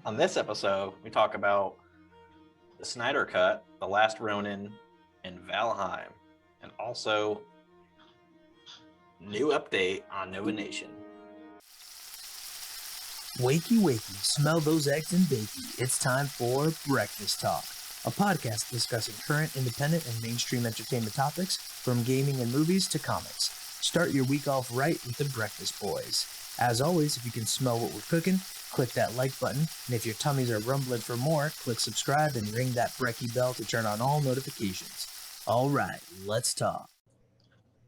On this episode, we talk about the Snyder Cut, the Last Ronin, and Valheim, and also new update on Nova Nation. Wakey, wakey, smell those eggs and bakey. It's time for Breakfast Talk, a podcast discussing current, independent, and mainstream entertainment topics from gaming and movies to comics. Start your week off right with the Breakfast Boys. As always, if you can smell what we're cooking, click that like button, and if your tummies are rumbling for more, click subscribe and ring that brekkie bell to turn on all notifications. All right, let's talk.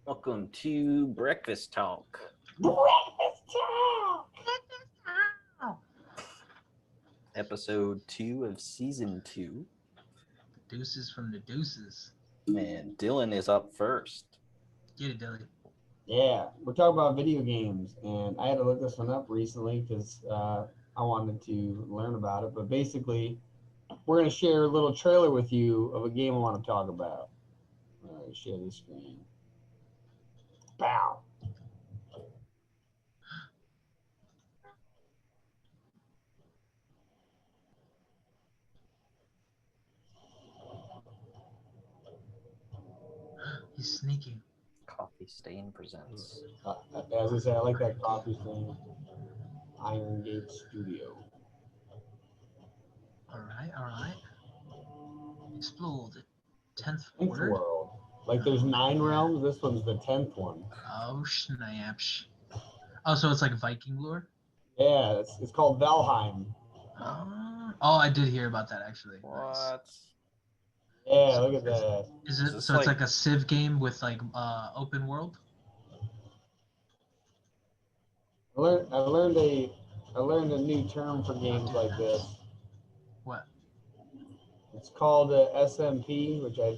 Welcome to Breakfast Talk. Breakfast Talk! Episode 2 of Season 2. Deuces from the deuces. And Dylan is up first. Get it, Dilly. Yeah, we're talking about video games, and I had to look this one up recently because I wanted to learn about it. But basically, we're going to share a little trailer with you of a game I want to talk about. All right, share the screen. Bow. He's sneaking. Coffee Stain presents. As I said, I like that coffee thing. Iron Gate Studio. All right. Explore the 10th 10th word. world. Like there's 9 realms. This one's the 10th one. Oh, snaps. Oh, so it's like Viking lore? Yeah, it's called Valheim. Oh, I did hear about that actually. Nice. What? Yeah, look at that. Is it this so? It's like a Civ game with like open world. I learned a new term for games like this. What? It's called SMP, which I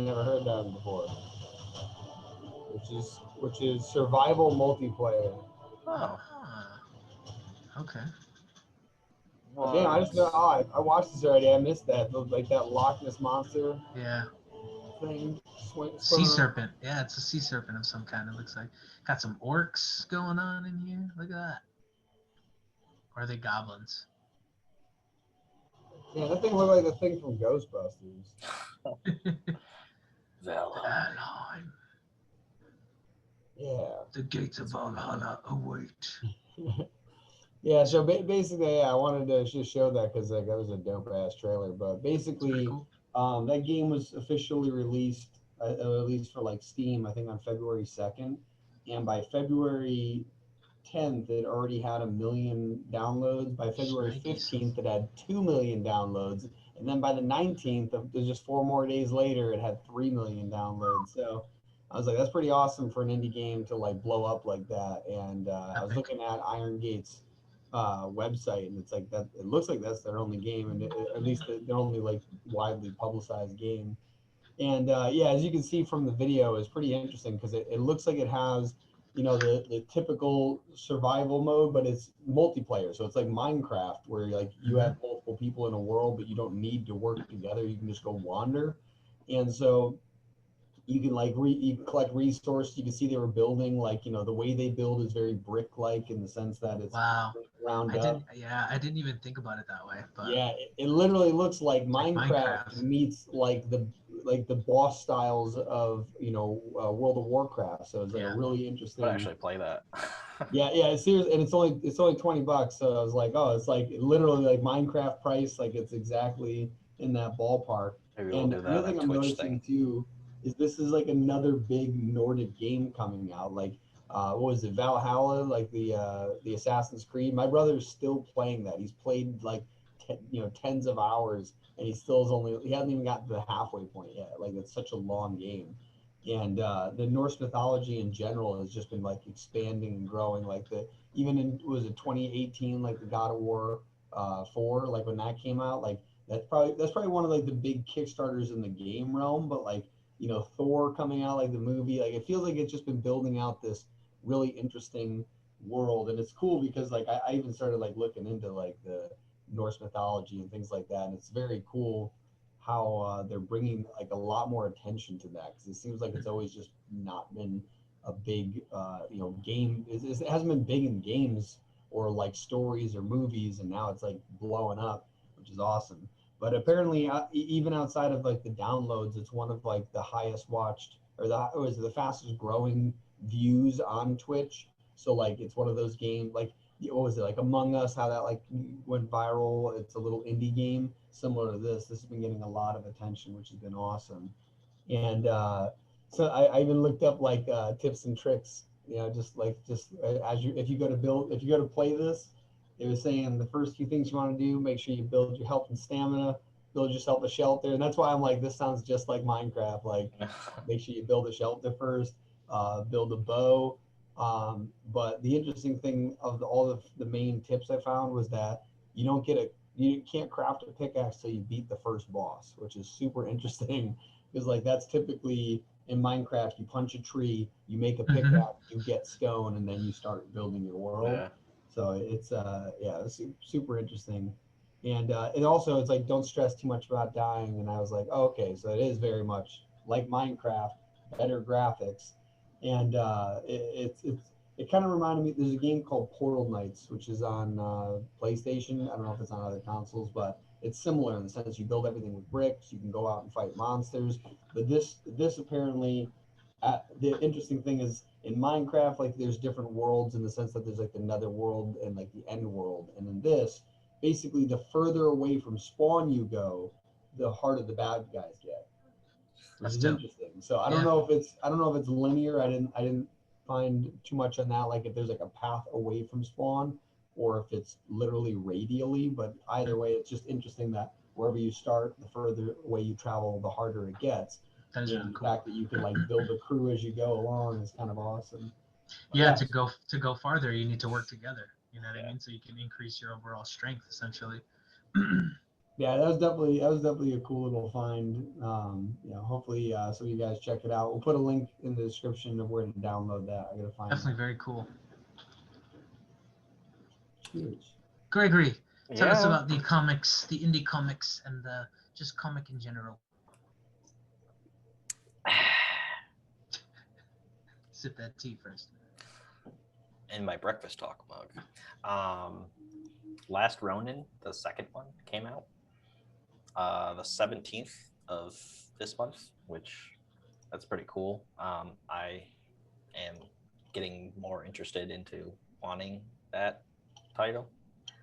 never heard that before. Which is survival multiplayer. Oh. Okay. Oh, damn, I just know. Oh, I watched this already. I missed that. Like that Loch Ness monster Yeah. thing. Sea serpent. Yeah, it's a sea serpent of some kind. It looks like got some orcs going on in here. Look at that. Or are they goblins? Yeah, that thing looked like the thing from Ghostbusters. Valheim. Yeah. The gates of Valhalla await. Yeah, so basically, yeah, I wanted to just show that because like that was a dope ass trailer. But basically, Cool. that game was officially released, at least for like Steam, I think on February 2nd, and by February 10th, it already had 1 million downloads. By February 15th, it had 2 million downloads, and then by the 19th, just 4 more days later, it had 3 million downloads. So I was like, that's pretty awesome for an indie game to like blow up like that. And I was looking at Iron Gate's website, and it's like that. It looks like that's their only game, and at least their only like widely publicized game. And yeah, as you can see from the video, it's pretty interesting because it looks like it has, you know, the typical survival mode, but it's multiplayer. So it's like Minecraft, where like you have multiple people in a world, but you don't need to work together. You can just go wander. And so you can like you can collect resources. You can see they were building, like, you know, the way they build is very brick-like in the sense that it's ground up. I didn't even think about it that way. But yeah, it literally looks like Minecraft, Minecraft meets like the boss styles of, you know, World of Warcraft. So it's like a really interesting. I'd actually play that. yeah, it's serious, and it's only $20. So I was like, oh, it's like literally like Minecraft price. Like it's exactly in that ballpark. Maybe we'll do that. Another thing I'm Twitch noticing thing too is this is like another big Nordic game coming out. Like, what was it, Valhalla? Like the Assassin's Creed. My brother's still playing that. He's played like tens of hours, and he hasn't even gotten to the halfway point yet. Like, it's such a long game. And the Norse mythology in general has just been like expanding and growing. Like even in, was it 2018, like the God of War 4, like when that came out, like that's probably one of like the big Kickstarters in the game realm. But like, you know, Thor coming out, like the movie, like it feels like it's just been building out this really interesting world. And it's cool because like I even started like looking into like the Norse mythology and things like that, and it's very cool how they're bringing like a lot more attention to that, because it seems like it's always just not been a big game. It hasn't been big in games or like stories or movies, and now it's like blowing up, which is awesome. But apparently, even outside of like the downloads, it's one of like the highest watched or is it the fastest growing views on Twitch. So like it's one of those games like what was it like Among Us, how that like went viral. It's a little indie game similar to this. This has been getting a lot of attention, which has been awesome. And so I even looked up like tips and tricks. You know, just as if you go to play this, it was saying the first few things you want to do, make sure you build your health and stamina, build yourself a shelter. And that's why I'm like, this sounds just like Minecraft. Like, make sure you build a shelter first, build a bow. But the interesting thing of all the main tips I found was that you can't craft a pickaxe till you beat the first boss, which is super interesting because like that's typically in Minecraft, you punch a tree, you make a pickaxe, you get stone, and then you start building your world. Yeah. So it's it's super interesting. And it's like don't stress too much about dying. And I was like, oh, okay, so it is very much like Minecraft, better graphics, and it kind of reminded me. There's a game called Portal Knights, which is on PlayStation. I don't know if it's on other consoles, but it's similar in the sense you build everything with bricks. You can go out and fight monsters. But this apparently, the interesting thing is in Minecraft, like there's different worlds in the sense that there's like the nether world and like the end world. And in this, basically the further away from spawn you go, the harder the bad guys get. Which is interesting. So I don't know if it's linear. I didn't find too much on that, like if there's like a path away from spawn or if it's literally radially, but either way it's just interesting that wherever you start, the further away you travel, the harder it gets. And the fact that you can like build a crew as you go along is kind of awesome. But to go farther, you need to work together, you know what I mean, so you can increase your overall strength essentially. Yeah, that was definitely a cool little find. Hopefully some of you guys check it out. We'll put a link in the description of where to download that. I gotta find Definitely very cool. Cheers. Gregory, tell us about the comics, the indie comics, and the just comic in general. Sip that tea first. In my breakfast talk mug. Last Ronin, the second one, came out the 17th of this month, which that's pretty cool. I am getting more interested into wanting that title.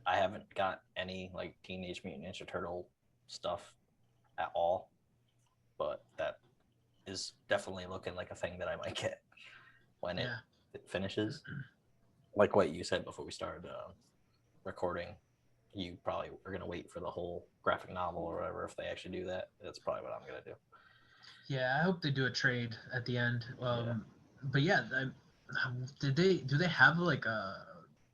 I haven't got any like Teenage Mutant Ninja Turtle stuff at all, but that is definitely looking like a thing that I might get when it finishes. Like what you said before we started recording, you probably are going to wait for the whole graphic novel or whatever. If they actually do that, that's probably what I'm going to do. Yeah, I hope they do a trade at the end. But yeah, do they have like a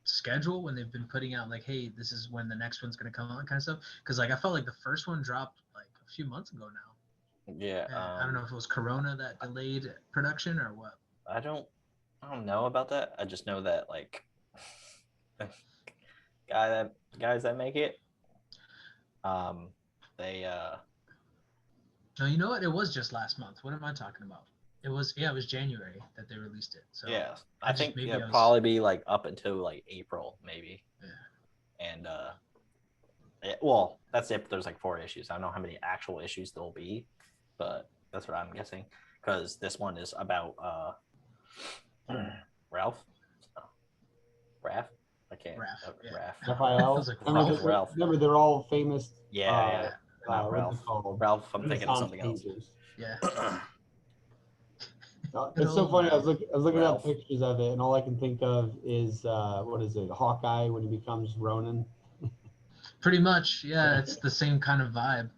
schedule when they've been putting out like, hey, this is when the next one's going to come out kind of stuff? Because like I felt like the first one dropped like a few months ago now. Yeah. I don't know if it was Corona that delayed production or what. I don't know about that. I just know that like guys that make it, they No, you know what? It was just last month. What am I talking about? It was January that they released it. So yeah, I think it'll was... probably be like up until like April maybe. Yeah. And well, that's if there's like 4 issues. I don't know how many actual issues there'll be, but that's what I'm guessing because this one is about Ralph. I can't. Raphael. Ralph. Remember, they're all famous. Yeah. Not Ralph. Ralph. I'm thinking of something else. Yeah. It's so funny. I was looking up pictures of it, and all I can think of is what is it? Hawkeye when he becomes Ronin. Pretty much, yeah. It's the same kind of vibe.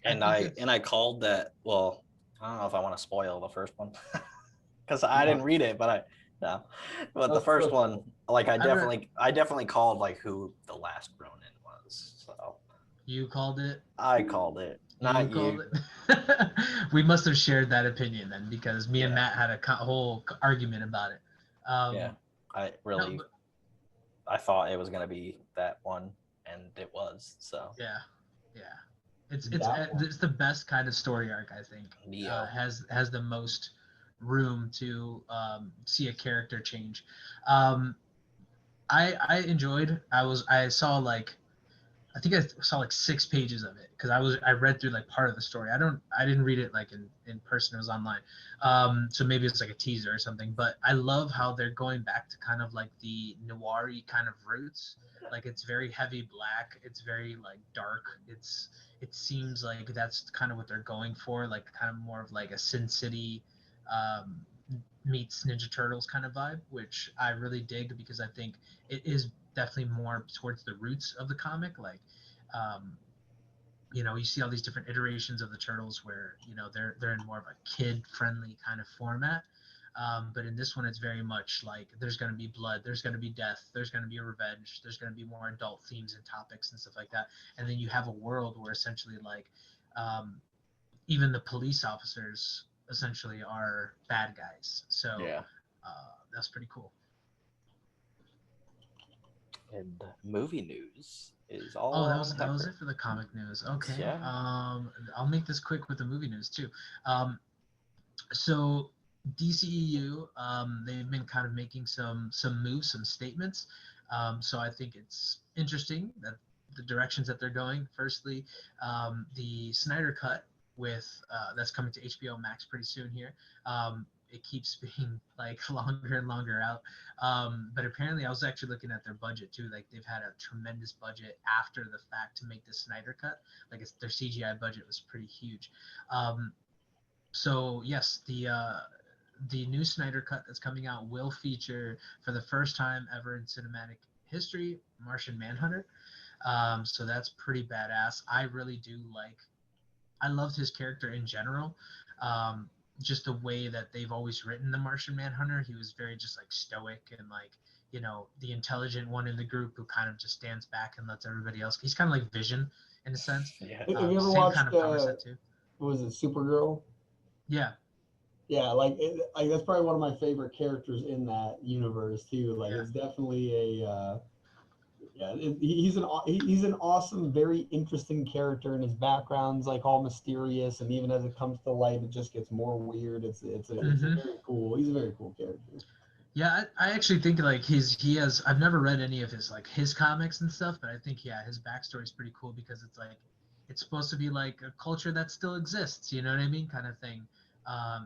And I called that. Well, I don't know if I want to spoil the first one because I didn't read it, but the first one, like I definitely called like who the last Ronin was. So you called it. I called it. Not you. We must have shared that opinion then, because me and Matt had a whole argument about it. I thought it was gonna be that one, and it was. So it's the best kind of story arc, I think. Has the most room to see a character change. I enjoyed. I saw like, I think I saw like 6 pages of it because I read through like part of the story. I didn't read it like in person. It was online. So maybe it's like a teaser or something. But I love how they're going back to kind of like the noir-y kind of roots. Like it's very heavy black. It's very like dark. It seems like that's kind of what they're going for. Like kind of more of like a Sin City um, meets Ninja Turtles kind of vibe, which I really dig because I think it is definitely more towards the roots of the comic. Like, um, you see all these different iterations of the turtles where they're in more of a kid friendly kind of format. But in this one, it's very much like there's going to be blood, there's going to be death, there's going to be a revenge, there's going to be more adult themes and topics and stuff like that. And then you have a world where essentially like even the police officers essentially are bad guys. So Yeah. that's pretty cool. And movie news is all. Oh, that was it for the comic news. Okay. Yeah. I'll make this quick with the movie news too. So DCEU, they've been kind of making some moves, some statements. So I think it's interesting that the directions that they're going. Firstly, the Snyder Cut with that's coming to HBO Max pretty soon here. It keeps being like longer and longer out. But apparently, I was actually looking at their budget too. Like they've had a tremendous budget after the fact to make the Snyder Cut. Like their CGI budget was pretty huge. So yes, the new Snyder Cut that's coming out will feature, for the first time ever in cinematic history, Martian Manhunter. So that's pretty badass. I really do like. I loved his character in general. Just the way that they've always written the Martian Manhunter. He was very just like stoic and like the intelligent one in the group who kind of just stands back and lets everybody else. He's kind of like Vision in a sense. Yeah. Have you ever Same watched kind of power set too. what was it, Supergirl? Yeah. Yeah, like that's probably one of my favorite characters in that universe too. Like Yeah. it's definitely a he's an awesome, very interesting character, and his background's like all mysterious, and even as it comes to light, it just gets more weird. It's a very cool. He's a very cool character. Yeah, I actually think like he has. I've never read any of his comics and stuff, but I think his backstory is pretty cool because it's like it's supposed to be like a culture that still exists. You know what I mean, kind of thing.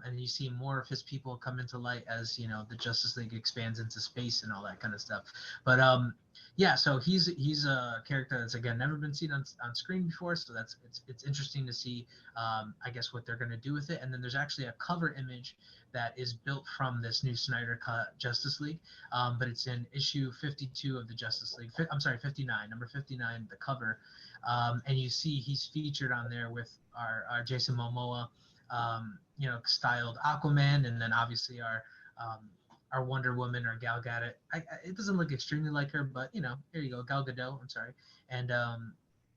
And you see more of his people come into light as the Justice League expands into space and all that kind of stuff. But yeah, so he's a character that's again never been seen on screen before, so it's interesting to see I guess what they're going to do with it. And then there's actually a cover image that is built from this new Snyder Cut Justice League, but it's in issue 52 of the Justice League. I'm sorry, 59, number 59, the cover, and you see he's featured on there with our Jason Momoa, styled Aquaman, and then obviously our Wonder Woman or Gal Gadot. It doesn't look extremely like her, but here you go, Gal Gadot. I'm sorry, and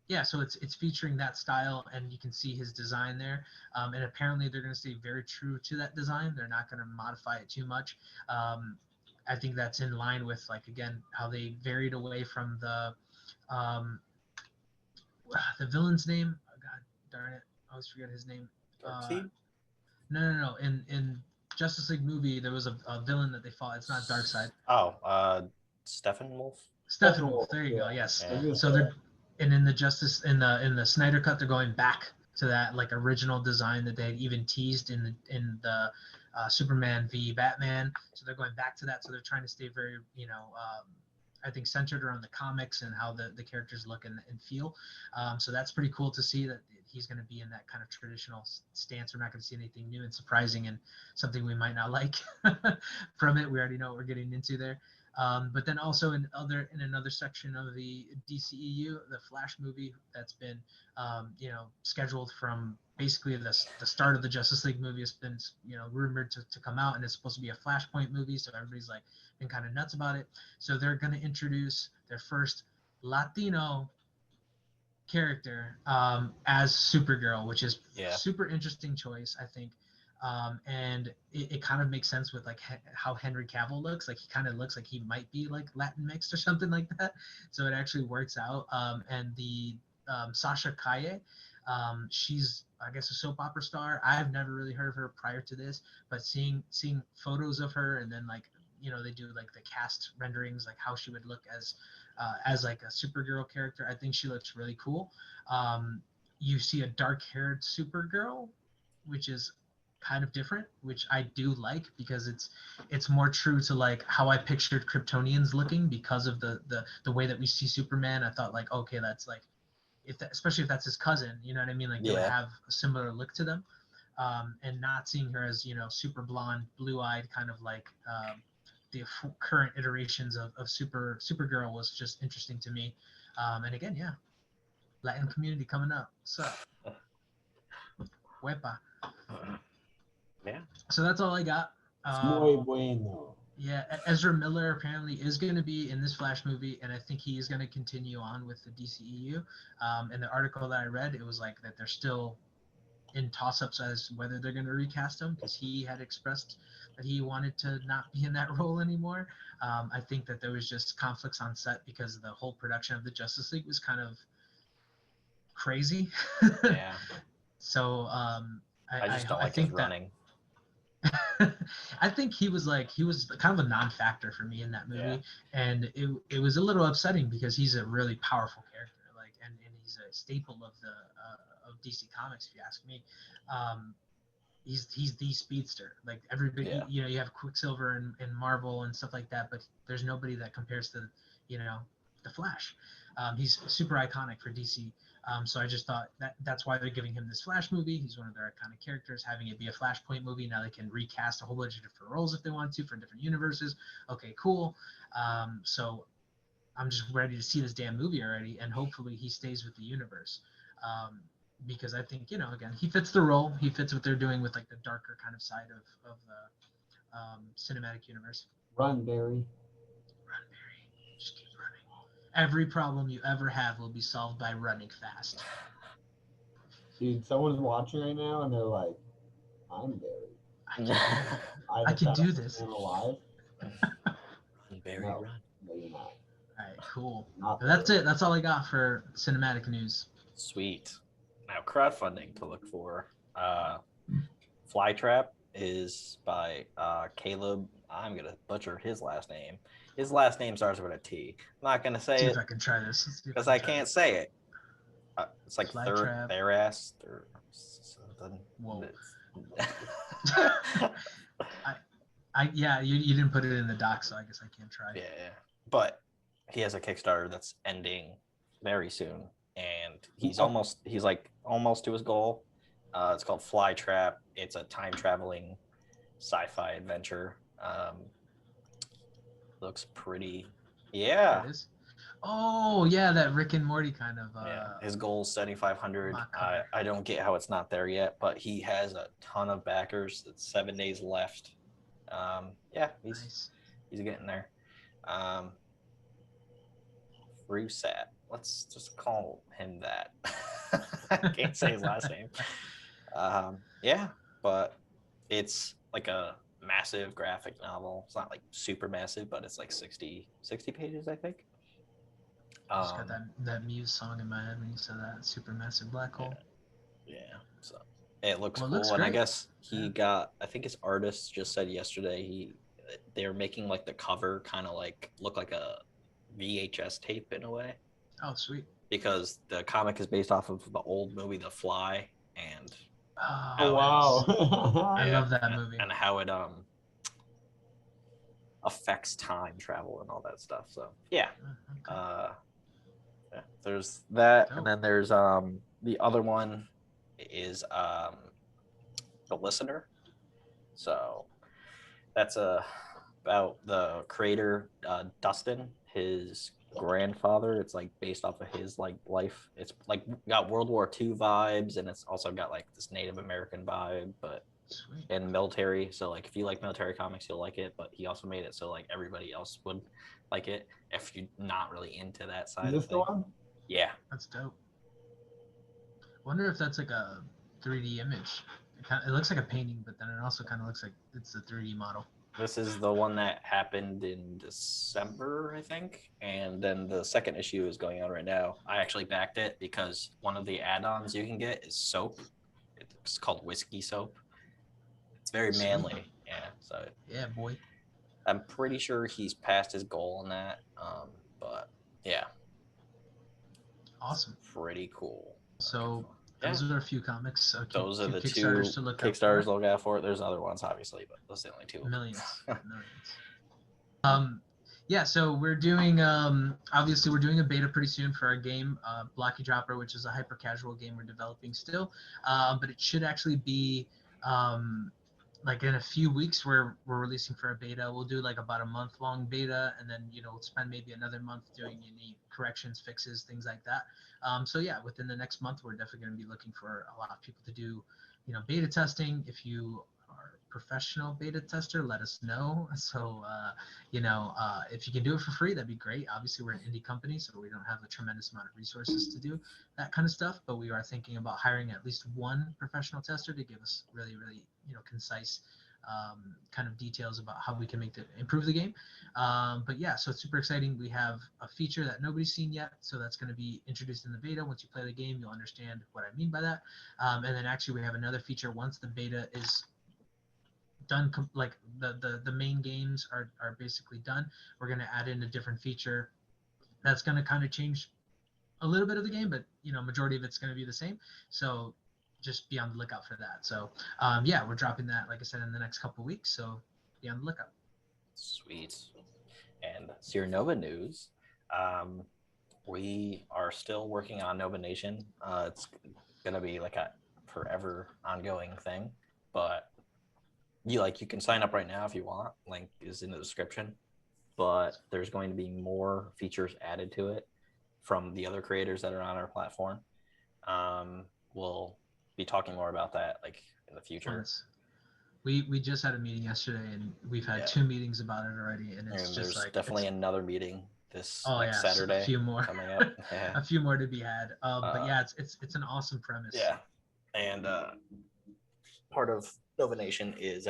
yeah, so it's featuring that style, and you can see his design there. And apparently they're going to stay very true to that design. They're not going to modify it too much. I think that's in line with like again how they varied away from the villain's name. Oh, God darn it, I always forget his name. No. In Justice League movie, there was a villain that they fought. It's not Darkseid. Oh, Steppenwolf. Steppenwolf. There you go. Yes. Yeah. So they're in the Snyder Cut, they're going back to that like original design that they had even teased in the Superman v Batman. So they're going back to that. So they're trying to stay very I think centered around the comics and how the characters look and feel. So that's pretty cool to see that he's going to be in that kind of traditional stance. We're not going to see anything new and surprising and something we might not like from it. We already know what we're getting into there. But then also in another section of the DCEU, the Flash movie that's been scheduled from basically the start of the Justice League movie has been rumored to come out, and it's supposed to be a Flashpoint movie, so everybody's like been kind of nuts about it. So they're going to introduce their first Latino character as Supergirl, which is super interesting choice, I think. And it kind of makes sense with like how Henry Cavill looks. Like he kind of looks like he might be like Latin mixed or something like that. So it actually works out. And the Sasha Calle, she's I guess a soap opera star. I've never really heard of her prior to this, but seeing photos of her and then like they do like the cast renderings, like how she would look as like a Supergirl character. I think she looks really cool. You see a dark-haired Supergirl, which is kind of different, which I do like because it's more true to like how I pictured Kryptonians looking because of the way that we see Superman. I thought like, okay, that's like, especially if that's his cousin, you know what I mean? Like they would have a similar look to them. And not seeing her as, super blonde, blue-eyed, kind of like the current iterations of Supergirl was just interesting to me. And again, yeah, Latin community coming up. So, Wepa. Yeah. So that's all I got. It's muy bueno. Yeah, Ezra Miller apparently is going to be in this Flash movie, and I think he is going to continue on with the DCEU. In the article that I read, it was like that they're still in toss-ups as whether they're going to recast him, because he had expressed that he wanted to not be in that role anymore. I think that there was just conflicts on set because the whole production of the Justice League was kind of crazy. Yeah. So I just don't like his running. I think he was kind of a non-factor for me in that movie, and it was a little upsetting because he's a really powerful character, like, and he's a staple of the of DC Comics, if you ask me. He's the speedster. Like everybody, you have Quicksilver and Marvel and stuff like that, but there's nobody that compares to the Flash. He's super iconic for DC. So I just thought that's why they're giving him this Flash movie. He's one of their iconic characters. Having it be a Flashpoint movie, now they can recast a whole bunch of different roles if they want to for different universes. Okay, cool. So I'm just ready to see this damn movie already, and hopefully he stays with the universe. Because I think, again, he fits the role. He fits what they're doing with like the darker kind of side of the cinematic universe. Run, Barry. Run, Barry. Just keep running. Every problem you ever have will be solved by running fast. Dude, someone's watching right now and they're like, I'm Barry. I can do this. I'm alive. Barry, no, run. No, you're not. All right, cool. That's it. That's all I got for cinematic news. Sweet. Now, crowdfunding to look for. Flytrap is by Caleb. I'm going to butcher his last name. His last name starts with a T. I'm not going to say See it. if I can try this. Because I can't say it. It's like Theras or something. Whoa. You didn't put it in the doc, so I guess I can't try. Yeah. But he has a Kickstarter that's ending very soon. And he's almost to his goal. It's called Flytrap. It's a time traveling sci-fi adventure. Looks pretty. Yeah. It is? Oh yeah, that Rick and Morty kind of. His goal is 7,500. I don't get how it's not there yet, but he has a ton of backers. It's 7 days left. He's getting there. Rusat. Let's just call him that. I can't say his last name. But it's like a massive graphic novel. It's not like super massive, but it's like 60 pages, I think. Just got that Muse song in my head when you said that. Super massive black hole. Yeah. So it looks cool. Looks and great. I guess I think his artist just said yesterday they're making like the cover kind of like look like a VHS tape in a way. Oh, sweet. Because the comic is based off of the old movie The Fly, and wow. I love that movie. And how it affects time travel and all that stuff. So there's that. And then there's the other one is The Listener. So that's about the creator Dustin, his grandfather. It's like based off of his like life. It's like got World War II vibes, and it's also got like this Native American vibe, but Sweet. And military. So like if you like military comics, you'll like it. But he also made it so like everybody else would like it if you're not really into that side. Is this the one? Yeah, that's dope. Wonder if that's like a 3D image. It looks like a painting, but then it also kind of looks like it's a 3D model. This is the one that happened in December, I think. And then the second issue is going on right now. I actually backed it because one of the add-ons you can get is soap. It's called whiskey soap. It's very manly. Yeah. So yeah, boy. I'm pretty sure he's passed his goal on that. But yeah, Awesome. pretty cool. So those are a few comics. Those are the two Kickstarters to look Kickstarters out for. look out for. There's other ones, obviously, but those are the only two. Millions. Yeah, so we're doing obviously we're doing a beta pretty soon for our game, Blocky Dropper, which is a hyper casual game we're developing still, but it should actually be like in a few weeks we're releasing for a beta. We'll do like about a month-long beta, and then we'll spend maybe another month doing any corrections, fixes, things like that. So yeah, within the next month we're definitely going to be looking for a lot of people to do beta testing. If you are a professional beta tester, let us know. So if you can do it for free, that'd be great. Obviously we're an indie company, so we don't have a tremendous amount of resources to do that kind of stuff, but we are thinking about hiring at least one professional tester to give us really concise kind of details about how we can improve the game. But yeah, so it's super exciting. We have a feature that nobody's seen yet, so that's going to be introduced in the beta. Once you play the game, you'll understand what I mean by that. And then actually we have another feature once the beta is done, like the main games are basically done. We're going to add in a different feature that's going to kind of change a little bit of the game, but majority of it's going to be the same. So just be on the lookout for that. So yeah, we're dropping that, like I said, in the next couple of weeks, so be on the lookout. Sweet. And SeerNova news, we are still working on Nova Nation. It's gonna be like a forever ongoing thing, but you can sign up right now if you want. Link is in the description, but there's going to be more features added to it from the other creators that are on our platform. We'll be talking more about that in the future. Yes. We just had a meeting yesterday, and we've had 2 meetings about it already, and it's there's definitely another meeting this next Saturday. A few more coming up. Yeah. A few more to be had. But yeah, it's an awesome premise. Yeah, and part of Nova Nation is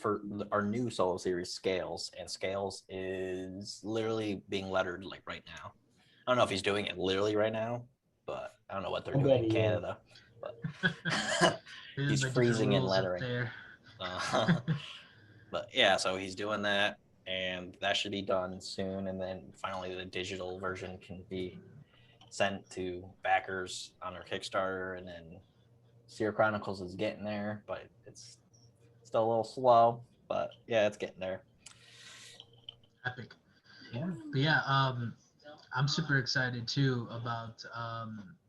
for our new solo series, Scales, and Scales is literally being lettered right now. I don't know if he's doing it literally right now, but I don't know what they're doing in Canada. But he's freezing in lettering. But yeah, so he's doing that, and that should be done soon. And then finally, the digital version can be sent to backers on our Kickstarter, and then Seer Chronicles is getting there, but it's still a little slow. But yeah, it's getting there. Epic. Yeah. But yeah, I'm super excited too about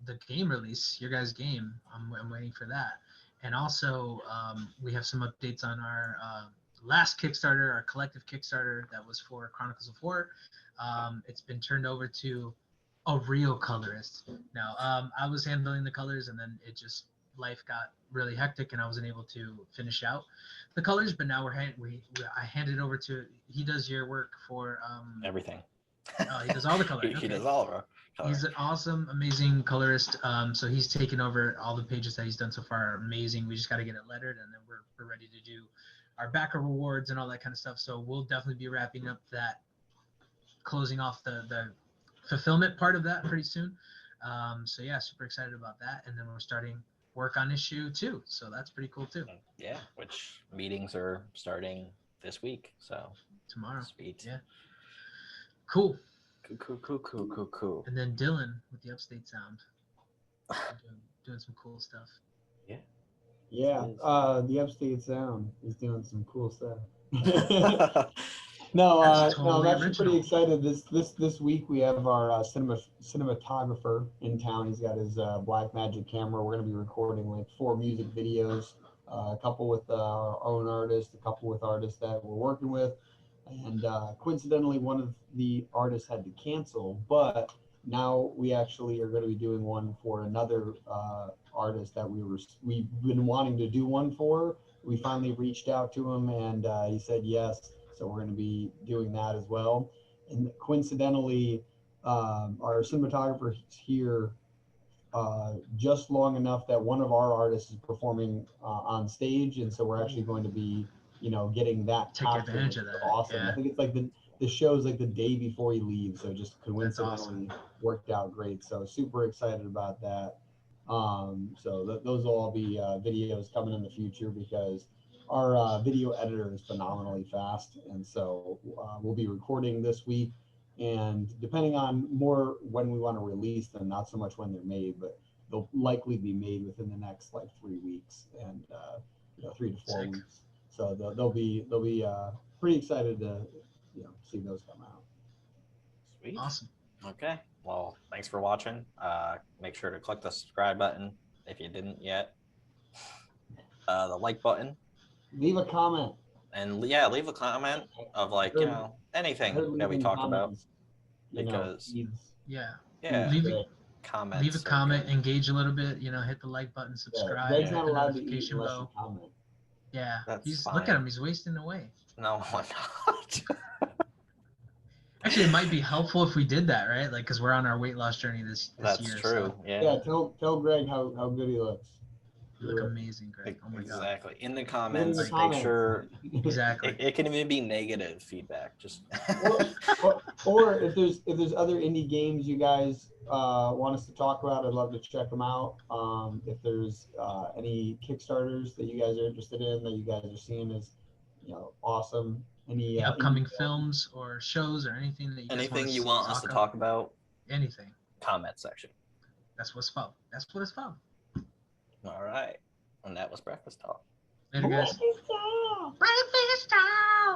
the game release, your guys' game. I'm waiting for that. And also, we have some updates on our last Kickstarter, our collective Kickstarter that was for Chronicles of Horror. It's been turned over to a real colorist. Now, I was handling the colors, and then life got really hectic, and I wasn't able to finish out the colors. But now I handed over to, he does your work for everything. Oh, he does all the colors. He does all of our colors. He's an awesome, amazing colorist. So he's taken over all the pages that he's done so far are amazing. We just got to get it lettered, and then we're ready to do our backer rewards and all that kind of stuff. So we'll definitely be wrapping up that, closing off the fulfillment part of that pretty soon. So yeah, super excited about that. And then we're starting work on issue 2. So that's pretty cool too. Yeah, which meetings are starting this week. So tomorrow. Sweet. Yeah. Cool. Cool. And then Dylan with the Upstate Sound, doing some cool stuff. Yeah. Yeah. The Upstate Sound is doing some cool stuff. No, I'm actually pretty excited. This week we have our cinematographer in town. He's got his Black Magic camera. We're going to be recording 4 music videos, a couple with our own artists, a couple with artists that we're working with. And coincidentally, one of the artists had to cancel, but now we actually are going to be doing one for another artist that we've been wanting to do one for. We finally reached out to him, and he said yes. So we're going to be doing that as well. And coincidentally, our cinematographer is here just long enough that one of our artists is performing on stage, and so we're actually going to be getting that. Take advantage of that. Awesome. Yeah. I think it's the show's the day before he leaves, so just coincidentally worked out great. So super excited about that. So those will all be videos coming in the future, because our video editor is phenomenally fast, and so we'll be recording this week. And depending on more when we want to release them, not so much when they're made, but they'll likely be made within the next like 3 weeks, and 3 to 4 Sick. weeks. So they'll be pretty excited to see those come out. Sweet. Awesome. Okay. Well, thanks for watching. Make sure to click the subscribe button if you didn't yet. The like button. Leave a comment. And yeah, leave a comment of like, anything that we talked about. Because Yeah. yeah, Leave comments. Leave a comment, engage a little bit. Hit the like button, subscribe, Greg's hit not the allowed to eat notification unless you bell. comment. Yeah. That's Look at fine. him. He's wasting away. No, I'm not. Actually, it might be helpful if we did that, right? Like, because we're on our weight loss journey this That's year. true. So Yeah. Tell Greg how good he looks. you look amazing, Greg. Oh my god. Exactly. In the comments, make comments. sure Exactly. it can even be negative feedback. Just or if there's other indie games you guys want us to talk about, I'd love to check them out. If there's any Kickstarters that you guys are interested in that you guys are seeing as awesome. Any upcoming films or shows or anything that you guys anything you want us to talk about, anything. comment section. That's what's fun. That's what it's fun. All right. And that was Breakfast Talk. Later, guys. Breakfast Talk. Breakfast time.